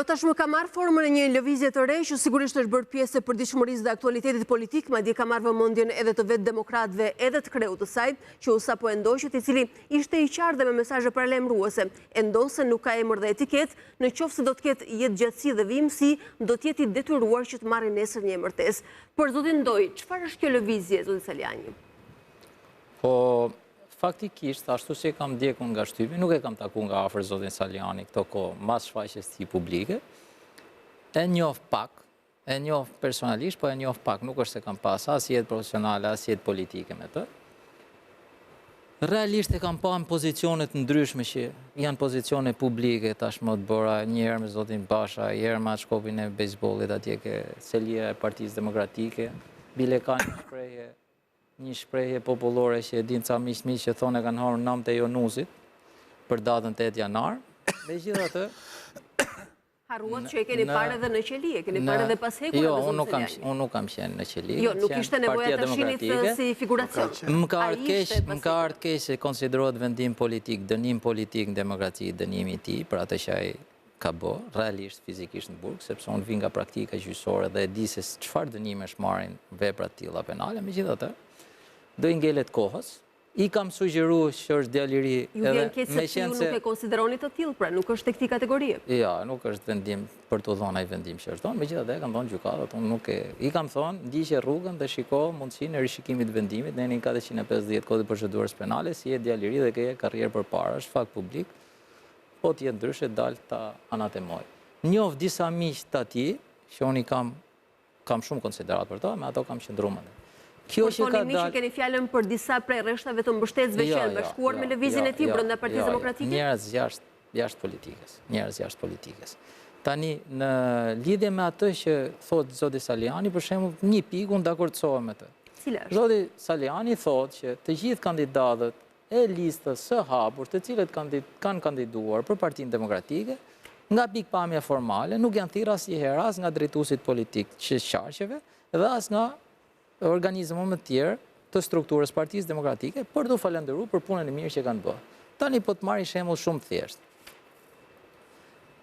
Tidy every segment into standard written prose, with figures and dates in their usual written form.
tashmë ka marrë formën e një lëvizje të re që sigurisht është bërë pjesë e përditshmërisë dhe aktualitetit politik, madje ka marrë vëmendjen edhe të vetë demokratëve edhe të kreut të saj, që u sapo e ndoqët, i cili ishte i qartë dhe me mesazhe paralajmëruese. E ndos se nuk ka emër dhe etiket, në qoftë se do të ketë jetë gjatësi dhe vimësi, do të jetë i detyruar që të marrë nesër një emërtesë. Por zotin Ndoj, çfarë është kjo lëvizje, zoti Saliani? Po faktikisht, ashtu si e kam ndjekur nga shtypi, nuk e kam takuar nga afër zotin Saliani këto kohë, mas shfaqjes së tij publike. E njoh pak, e njoh personalisht, po e njoh pak, nuk është se kam pas as jetë profesionale, as jetë politike me të. Realisht e kam pa në pozicione të ndryshme që janë pozicione publike, tashmë të bëra një herë me zotin Basha, një herë me atë shkopin e bejsbollit atje ke selia e Partisë Demokratike, bile ka një shprehje popullore që e din ca miq që thonë e kanë harur namt e Jonuzit për datën 8 janar. Megjithatë, harruat që e keni parë edhe në qeli, e keni parë edhe pas hekur. Jo, unë nuk kam qenë në qeli. Jo, nuk ishte nevoja të shinit si figuracion. Më ka ardhur keq se konsiderohet vendim politik, dënim politik në demokraci, dënimi i tij për atë që ai ka bë, realisht, fizikisht në burg, sepse unë vi nga praktika gjyqësore dhe e di se çfarë dënimesh marrin vepra të tilla penale. Megjithatë, do i ngelet kohës. I kam sugjeruar që është djalë i ri edhe me qenë se ju nuk e konsideroni të tillë, pra nuk është tek këtij kategorie. Ja, nuk është vendim për të dhënë ai vendim që është dhënë, megjithatë e kam dhënë gjykatat, unë nuk e i kam thonë, ndiqje rrugën dhe shiko mundësinë e rishikimit të vendimit në enin 450 kodit procedurës penale, si je djalë i ri dhe ke karrierë përpara, është fakt publik, po të jetë ndryshe dal ta anatemoj. Njoh disa miq të atij, që unë i kam shumë konsiderat për to, me ato kam qëndruar më. Kjo që ka dalë... që keni fjalën për disa prej rreshtave të mbështetësve që janë bashkuar me lëvizjen e tij brenda Partisë Demokratike? Njerëz jashtë politikës. Tani, në lidhje me atë që thot zoti Saliani, për shembull, një pikë unë dakordsohem me të. Cila është? Zoti Saliani thot që të gjithë kandidatët e listës së hapur, të cilët kanë kandiduar për Partinë Demokratike, nga pikpamja formale, nuk janë thirrur asnjëherë as nga drejtuesit politik të shqarqeve dhe as nga organizma më të tjerë të strukturës Partisë Demokratike për të falendëruar për punën e mirë që kanë bërë. Tani po të marrë shembull shumë thjesht.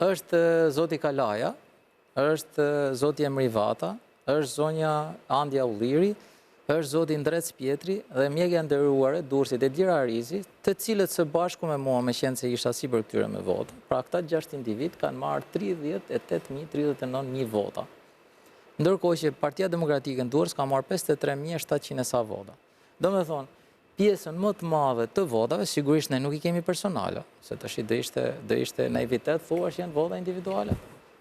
Është zoti Kalaja, është zoti Emri Vata, është zonja Andja Ulliri, është zoti Ndrec Pjetri dhe mjekja nderuare Durrësit e Dira Arizi, të cilët së bashku me mua, me qenë se isha sipër këtyre me vota, pra këta 6 individ kanë marrë 38.039 vota. Ndërkohë që Partia Demokratike në Durrës ka marrë 53.700 e sa vota. Do me thonë, pjesën më të madhe të votave, sigurisht ne nuk i kemi personale, se tash do ishte naivitet thuash janë vota individuale.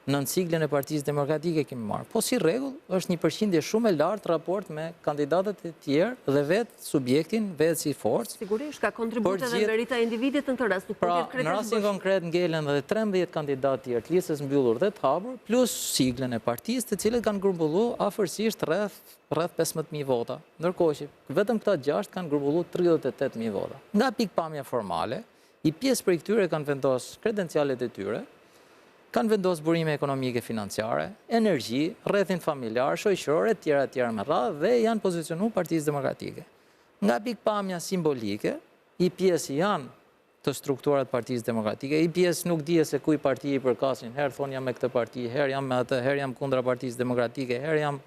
Në siglën e Partisë Demokratike kemi marrë. Po si rregull, është një përqindje shumë e lartë raport me kandidatët e tjerë dhe vetë subjektin, vetë si forcë. Sigurisht, ka kontribute dhe merita e individit në këtë rast. Pra, në rastin konkret ngelen dhe 13 kandidatë tjerë të listës mbyllur dhe të hapur, plus siglën e partisë, të cilët kanë grumbulluar afërsisht rreth 15.000 vota. Ndërkohë që vetëm këta 6 kanë grumbulluar 38.000 vota. Nga pikpamja formale, i pjesë prej këtyre kanë vendosur kredencialet e tyre, kanë vendosur burime ekonomike financiare, energji, rrethin familjar, shoqëror e tjera me radhë dhe janë pozicionuar Partisë Demokratike. Nga pikpamja simbolike, i pjesë janë të strukturat Partisë Demokratike, i pjesë nuk dije se kuj parti i përkasin, herë thonë jam me këtë parti, herë jam me atë, herë jam kundra Partisë Demokratike, herë jam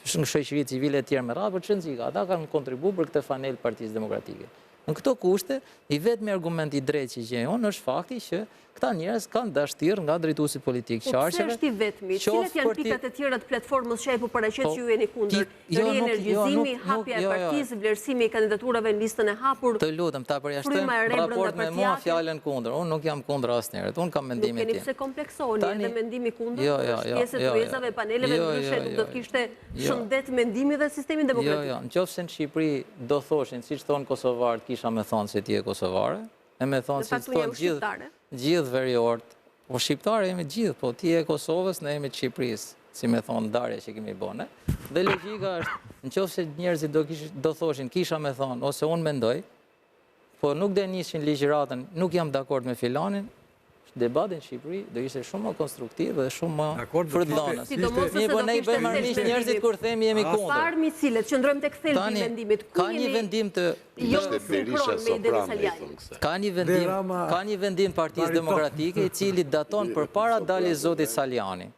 në shoqëri civile e tjera me radhë, por çëndzika, ata kanë kontribuar për këtë fanel Partisë Demokratike. Në këto kushte, i vetmi argument i drejtë që gjejon është fakti që këta njerëz kanë dashtir nga drejtuesit politik Po qarqeve. pse është i vetmi? Cilat janë pikat e tjera të platformës që ai po paraqet që ju jeni kundër? Rienergjizimi, hapja e partisë, vlerësimi i kandidaturave në listën e hapur. Të lutem, ta përjashtojmë raport me mua fjalën kundër. Unë nuk jam kundër asnjëherë. Unë kam mendimin tim. Nuk keni pse kompleksoni, edhe mendimi kundër është pjesë e kryesave paneleve ndryshe, nuk do të kishte shëndet mendimi dhe sistemi demokratik. Jo, nëse në Shqipëri do thoshin, siç thon kosovarët, kisha me thonë se ti je kosovare, e me thonë si thonë gjithë veriort, po shqiptare jemi gjithë, po ti je Kosovës, ne jemi të Shqipërisë, si me thonë ndarje që kemi bëne. Dhe logjika është, nëse njerëzit do thoshin, kisha me thonë, ose unë mendoj, po nuk do nishin ligjëratën, nuk jam dakord me filanin, debati në Shqipëri do ishte shumë më konstruktiv dhe shumë më frytëllonës. Sidomos nëse Po do ne i kishte bëjmë armiq njerëzit kur themi jemi kundër. Farmi cilet, qëndrojmë tek thelbi i vendimit. Ka një vendim të jo sinkron me Denis Saliani. Ka një vendim Partisë Demokratike i cili daton përpara daljes zotit Saliani,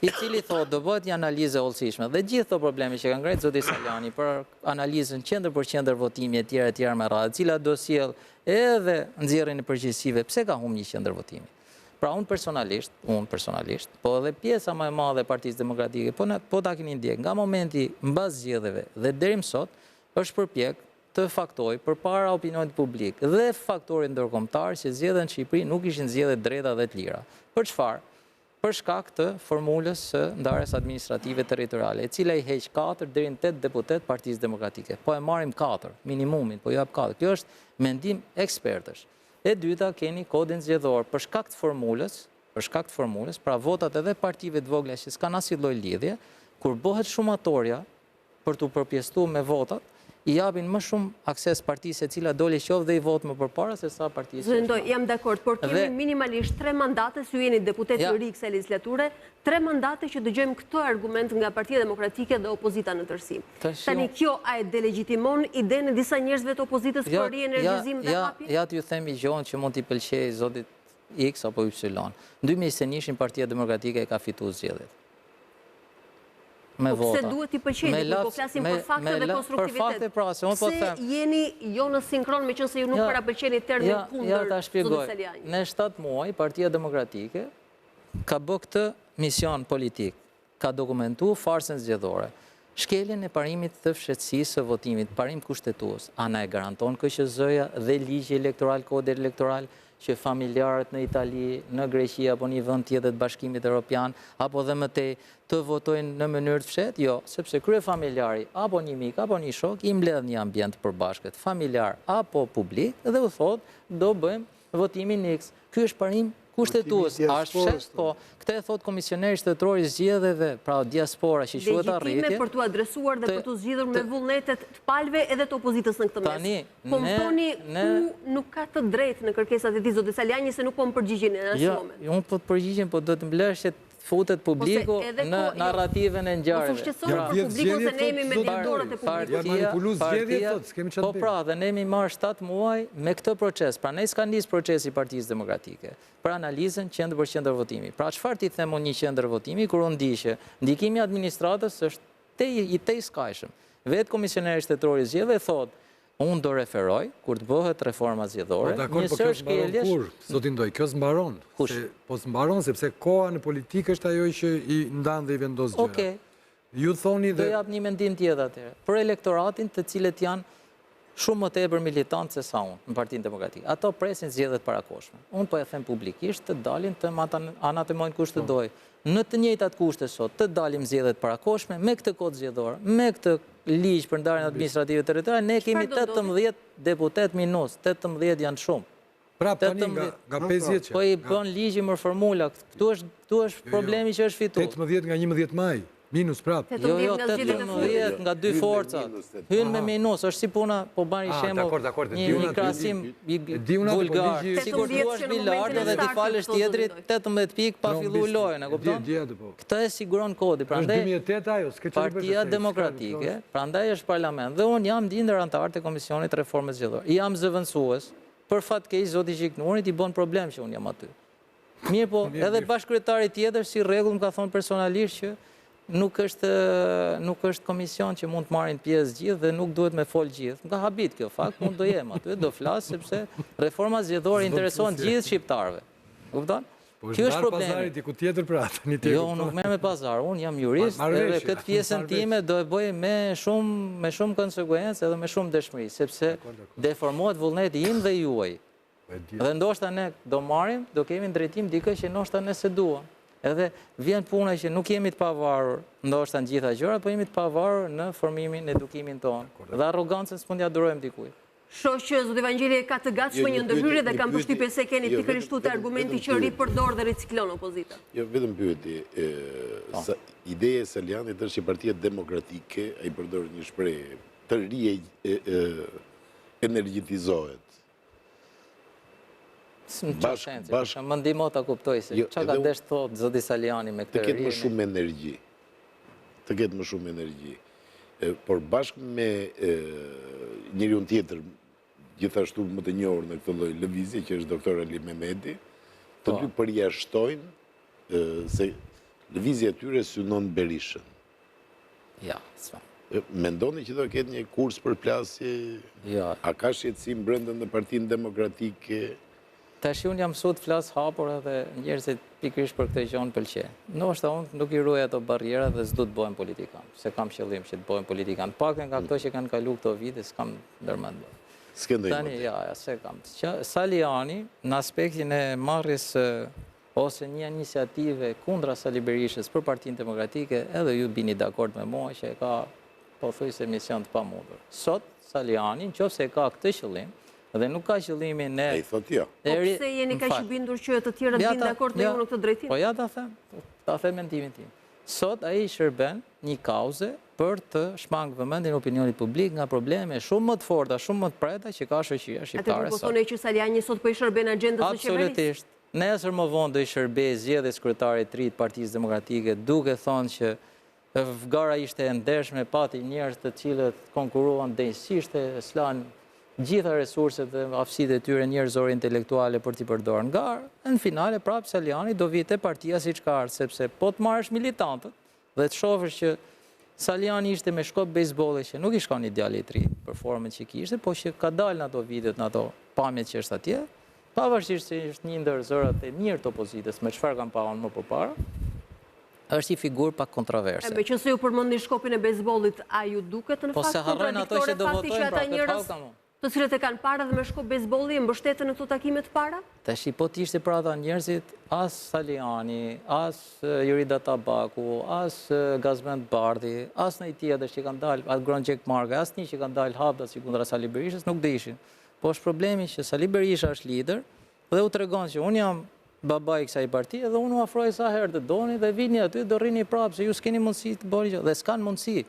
i cili thotë do bëhet një analizë e hollësishme dhe gjithë këto probleme që ka ngritur zoti Saliani për analizën qendër për qendër votimi e tjera me radhë, cila do sjell edhe nxjerrjen e përgjegjësive pse ka humbur një qendër votimi. Pra unë personalisht, po edhe pjesa më e madhe e Partisë Demokratike, po ta keni ndjek, nga momenti mbas zgjedhjeve dhe deri më sot është përpjek të faktoj përpara opinionit publik dhe faktorit ndërkombëtar që zgjedhjet në Shqipëri nuk ishin zgjedhje drejta dhe të lira. Për çfarë? Për shkak të formulës së ndarjes administrative territoriale, e cila i heq 4 deri në 8 deputet Partisë Demokratike. Po e marrim 4, minimumin, po jap 4. Kjo është mendim ekspertësh. E dyta, keni kodin zgjedhor për shkak të formulës, pra votat edhe partive të vogla që s'kan asnjë lloj lidhje, kur bëhet shumatorja për të përpjestuar me votat, i japin më shumë akses partisë e cila doli qoftë dhe i votë më përpara se sa partisë. Zëndoj, jam dakord, por kemi minimalisht 3 mandate, si ju jeni deputet i ri kësaj legislature, 3 mandate që dëgjojmë këtë argument nga Partia Demokratike dhe opozita në tërësi. Tani kjo a e delegjitimon idenë e disa njerëzve të opozitës për rienergjizim dhe hapje? Ja t'ju themi gjonë që mund t'i pëlqej zotit X apo Y. Në 2021 Partia Demokratike ka fituar zgjedhjet. Po pse duhet t'i pëlqejë, po flasim për fakte dhe konstruktivitet. Pse jeni jo në sinkron me qënë se ju nuk parapëlqeni termin kundër zotit Saliani? Në 7 muaj, Partia Demokratike ka bë këtë mision politik, ka dokumentu farsën zgjedhore, shkeljen e parimit të fshehtësisë së votimit, parim kushtetues. Ana e garanton KQZ-ja dhe ligji elektoral, kodi elektoral, që familjarët në Itali, në Greqi apo një vend tjetër të Bashkimit Evropian, apo dhe mëtej të votojnë në mënyrë të fshehtë? Jo, sepse kryefamiljari apo një mik apo një shok i mbledh një ambient të përbashkët, familjar apo publik, dhe u thotë do bëjmë votimin X. Ky është parim kushtetues, është fshehtë, po këtë e thot komisioneri shtetëror i zgjedhjeve, pra diaspora që quhet arritje. Legjitime për t'u adresuar dhe për t'u zgjidhur me vullnetet të palëve edhe të opozitës në këtë mes. Po më thoni ku nuk ka të drejtë në kërkesat e tij zoti Saliani se nuk po më përgjigjen në asnjë moment. Jo, unë po të përgjigjem, po do të mbledhë futet publiku në narrativën e ngjarjeve. Mos u shqetësoni për publikun se ne jemi mediatorët e publikut. Po pra, dhe ne jemi marrë 7 muaj me këtë proces. Pra ne s'ka nis procesi i Partisë Demokratike për analizën qendër për qendër votimi. Pra çfarë ti them unë një qendër votimi kur unë di që ndikimi i administratës është i tejskajshëm. Vetë komisioneri shtetëror i zgjedhjeve thotë unë do referoj, kur të bëhet reforma zgjedhore, njësër shkeljesh... Zotin Doj, kjo s'mbaron. Po s'mbaron, sepse koha në politikë është ajo që i ndanë dhe i vendos gjëra. Okej. Ju thoni dhe... Do jap një mendim tjetër atyre. Për elektoratin të cilët janë shumë më tepër militantë se sa unë në Partinë Demokratike. Ato presin zgjedhjet parakoshme. Unë po e them publikisht të dalin të anatemojnë kusht të doj. Në të njëjtat kushte sot, të dalim zgjedhjet parakoshme me këtë kod zgjedhor, me këtë ligj për ndarjen administrative territoriale, ne kemi 18 deputet minus, 18 janë shumë. Pra tani nga 5 vjet. Po i bën ligji më formula. Këtu është problemi që është fituar. 18 nga 11 maj. Minus prap. Jo, 18 nga 2 forcat. Hynë me minus, është si puna, po bani shembull një krahasim vulgar. Sikur thua është bilardë dhe ti falësh tjetrit 18 pikë pa filluar lojën, e kupton? Këtë e siguron kodi. Prandaj 2008 ajo, s'ke çfarë. Partia Demokratike, prandaj është parlament dhe unë jam ndër anëtar të Komisionit të Reformës Zgjedhore. Jam zëvendësues, për fat keq zoti Gjiknurit i bën problem që unë jam aty. Mirë po, edhe bashkëkryetari tjetër si rregull më ka thonë personalisht që nuk është komision që mund të marrin pjesë gjithë dhe nuk duhet me fol gjithë. Nga habit kjo fakt, unë do jem aty, do flas sepse reforma zgjedhore intereson gjithë shqiptarëve. Kupton? Kjo është problemi. Pazarit diku tjetër për atë, një tjetër. Jo, unë nuk merr me pazar, unë jam jurist edhe këtë pjesën time do e bëj me shumë konsekuencë edhe me shumë dëshmëri, sepse deformohet vullneti im dhe juaj. Dhe ndoshta ne do marrim, do kemi drejtim dikë që ndoshta ne se duam. Edhe vjen puna që nuk jemi të pavarur, ndoshta në gjitha gjërat, po jemi të pavarur në formimin, edukimin tonë. Dhe arrogancën s'mund ja durojmë dikujt. Shoh që zoti Evangeli ka të gatshme një ndërhyrje dhe kam përshtypjen se keni pikërisht të argumenti që ripërdor dhe riciklon opozita. Jo, vetëm pyetje. Ideja e Salianit është që Partia Demokratike ai përdor një shprehje të ri energjitizohet. Më ndihmo ta kuptoj se çka ka desh thot zoti Saliani me këtë. Të ketë më shumë energji. Të ketë më shumë energji. Por bashkë me njëriun tjetër, gjithashtu më të njohur në këtë lloj lëvizje, që është doktor Ali Mehmeti, të dy përjashtojnë se lëvizja e tyre synon Berishën. Ja, s'fa. Mendoni që do ketë një kurs për plasje? Ja. A ka shqetësim brenda në Partinë Demokratike? Tash unë jam mësuar të flas hapur edhe njerëzit pikërisht për këtë gjë pëlqej. Ndoshta unë nuk i ruaj ato barriera dhe s'do të bëhem politikan, se kam qëllim që të bëhem politikan. Pakën nga këto që kanë kaluar këto vite s'kam ndërmend. Tani ja, se kam. Saliani në aspektin e marrjes ose një iniciative kundra Sali Berishës për Partinë Demokratike, edhe ju bini dakord me mua që e ka pothuajse mision të pamundur. Sot Saliani, nëse ka këtë qëllim, dhe nuk ka qëllimin e... E i thot jo. Po pse jeni kaq i bindur që të tjerët bin dakord me ju në këtë drejtim? Po ja ta them mendimin tim. Sot ai shërben një kauze për të shmangë vëmendjen e opinionit publik nga probleme shumë më të forta, shumë më të preta që ka shoqëria shqiptare. Atë po thonë që Saliani sot po i shërben agjendës së qeverisë. Absolutisht. Nesër më vonë do i shërbej zgjedhjes kryetarit të ri të Partisë Demokratike, duke thonë që gara ishte e ndershme, pati njerëz të cilët konkurruan drejtësisht, slan gjitha resurset dhe aftësitë e tyre njerëzore intelektuale për t'i përdorur në garë. Në finale prapë Saliani do vite partia siç ka ardhur, sepse po të marrësh militantët dhe të shohësh që Saliani ishte me shkop bejsbolli që nuk i shkon idealit të ri për formën që kishte, po që ka dalë në ato vitet, në ato pamjet që është atje, pavarësisht se është një ndër zërat e mirë të opozitës, me çfarë kanë paur më përpara, është i figurë pak kontroverse. Me që se ju përmendni shkopin e bejsbollit, a ju duket në Po se harrojnë ato që do votojnë pra këtë hauka mu. Të cilët e kanë para dhe me shkop bejsbolli e mbështeten në këto takime të para? Tash po t'ishte për ata njerëzit, as Saliani, as Jurida Tabaku, as Gazmend Bardhi, as në i tjetër që kanë dalë, as Gronjek Marga, as një që kanë dalë hapta si kundra Sali Berishës, nuk dhe ishin. Po është problemi që Sali Berisha është lider dhe u tregon që unë jam baba i kësaj partie dhe unë u afroj sa herë të doni dhe vini aty do rrini prapë se ju s'keni mundësi të bëni gjë dhe s'kan mundësi.